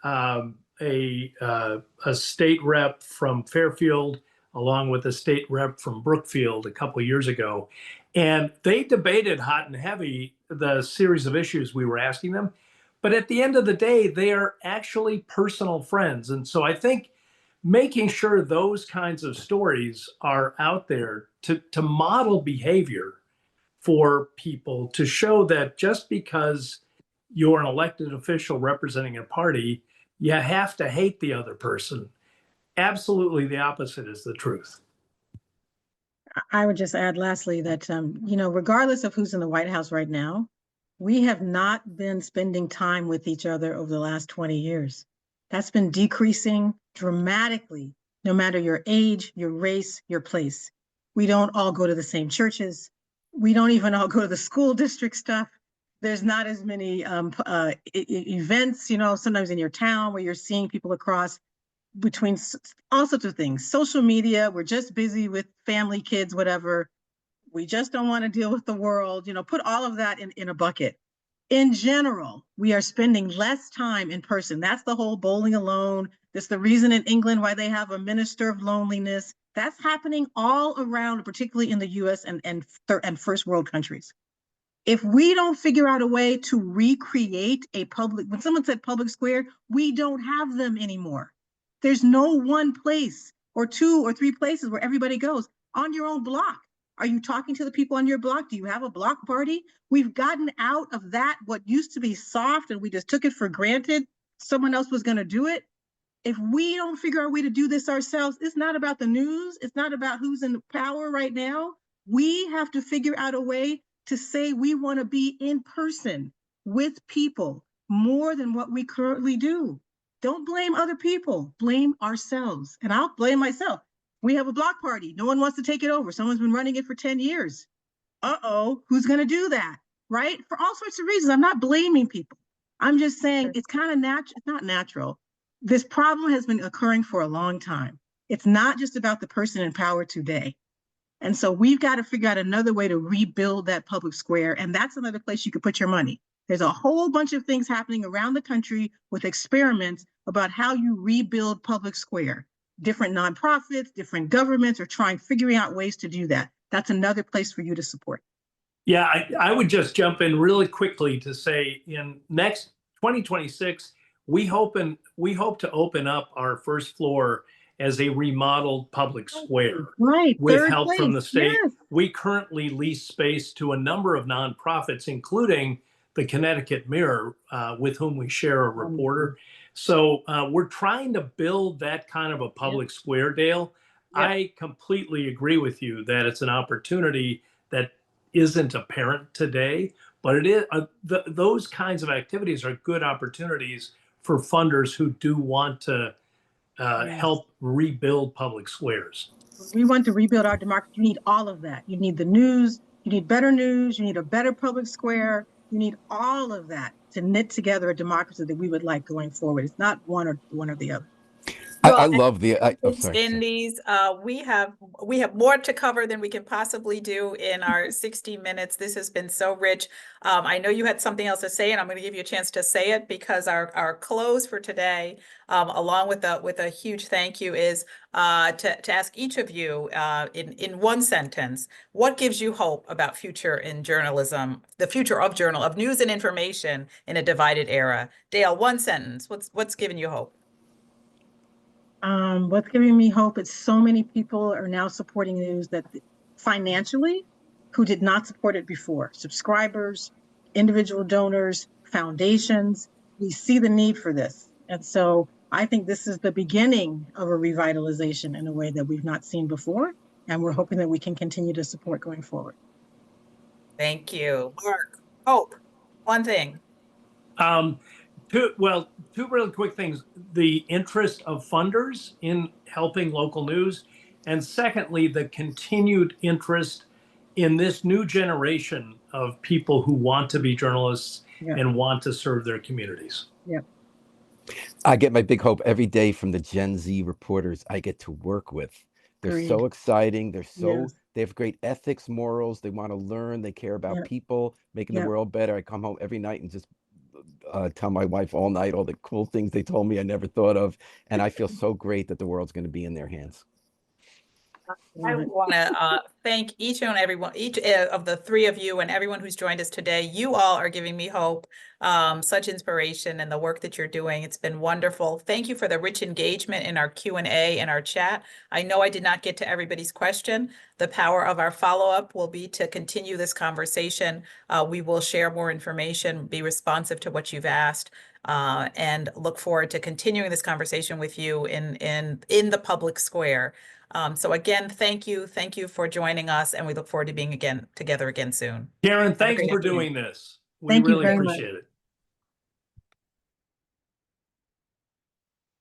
S3: a state rep from Fairfield along with a state rep from Brookfield a couple of years ago, and they debated hot and heavy the series of issues we were asking them. But at the end of the day, they are actually personal friends. And so I think making sure those kinds of stories are out there to model behavior for people, to show that just because you're an elected official representing a party, you have to hate the other person. Absolutely the opposite is the truth.
S2: I would just add lastly that, regardless of who's in the White House right now, we have not been spending time with each other over the last 20 years. That's been decreasing dramatically, no matter your age, your race, your place. We don't all go to the same churches. We don't even all go to the school district stuff. There's not as many events, sometimes in your town where you're seeing people across between all sorts of things. Social media, we're just busy with family, kids, whatever. We just don't want to deal with the world, put all of that in a bucket. In general, we are spending less time in person. That's the whole bowling alone. That's the reason in England why they have a minister of loneliness. That's happening all around, particularly in the US and first world countries. If we don't figure out a way to recreate when someone said public square, we don't have them anymore. There's no one place or 2 or 3 places where everybody goes on your own block. Are you talking to the people on your block? Do you have a block party? We've gotten out of that, what used to be soft, and we just took it for granted someone else was going to do it. If we don't figure out a way to do this ourselves, it's not about the news. It's not about who's in power right now. We have to figure out a way to say we want to be in person with people more than what we currently do. Don't blame other people, blame ourselves. And I'll blame myself. We have a block party. No one wants to take it over. Someone's been running it for 10 years. Who's going to do that? Right? For all sorts of reasons. I'm not blaming people. I'm just saying it's kind of natural. It's not natural. This problem has been occurring for a long time. It's not just about the person in power today. And so we've got to figure out another way to rebuild that public square. And that's another place you could put your money. There's a whole bunch of things happening around the country with experiments about how you rebuild public square. Different nonprofits, different governments are figuring out ways to do that. That's another place for you to support.
S3: Yeah, I would just jump in really quickly to say in next 2026, we hope to open up our first floor as a remodeled public square,
S2: right?
S3: With help from the state. Yes. We currently lease space to a number of nonprofits, including the Connecticut Mirror, with whom we share a reporter. So we're trying to build that kind of a public square, Dale. Yep. I completely agree with you that it's an opportunity that isn't apparent today, but it is. Those kinds of activities are good opportunities for funders who do want to
S2: Yes.
S3: help rebuild public squares.
S2: We want to rebuild our democracy. You need all of that. You need the news, you need better news, you need a better public square, you need all of that to knit together a democracy that we would like going forward. It's not one or the other.
S4: I love the,
S1: In these, we have more to cover than we can possibly do in our 60 minutes. This has been so rich. I know you had something else to say, and I'm going to give you a chance to say it, because our close for today, along with a huge thank you, is to ask each of you in one sentence, what gives you hope about future in journalism, the future of news and information in a divided era? Dale, one sentence. What's giving you hope?
S2: What's giving me hope is so many people are now supporting news that financially, who did not support it before. Subscribers, individual donors, foundations, we see the need for this. And so I think this is the beginning of a revitalization in a way that we've not seen before. And we're hoping that we can continue to support going forward.
S1: Thank you. Mark, hope, one thing.
S3: Two really quick things. The interest of funders in helping local news. And secondly, the continued interest in this new generation of people who want to be journalists and want to serve their communities.
S2: Yeah.
S4: I get my big hope every day from the Gen Z reporters I get to work with. They're so exciting. They have great ethics, morals. They want to learn. They care about people, making the world better. I come home every night and just tell my wife all night all the cool things they told me I never thought of. And I feel so great that the world's going to be in their hands.
S1: I want to thank each of the three of you and everyone who's joined us today. You all are giving me hope, such inspiration in the work that you're doing. It's been wonderful. Thank you for the rich engagement in our Q&A and our chat. I know I did not get to everybody's question. The power of our follow-up will be to continue this conversation. We will share more information, be responsive to what you've asked, and look forward to continuing this conversation with you in the public square. So again, thank you for joining us, and we look forward to being together again soon.
S3: Karen, thanks for doing this. We
S2: Thank you
S3: really
S2: very
S3: appreciate
S2: much.
S3: it.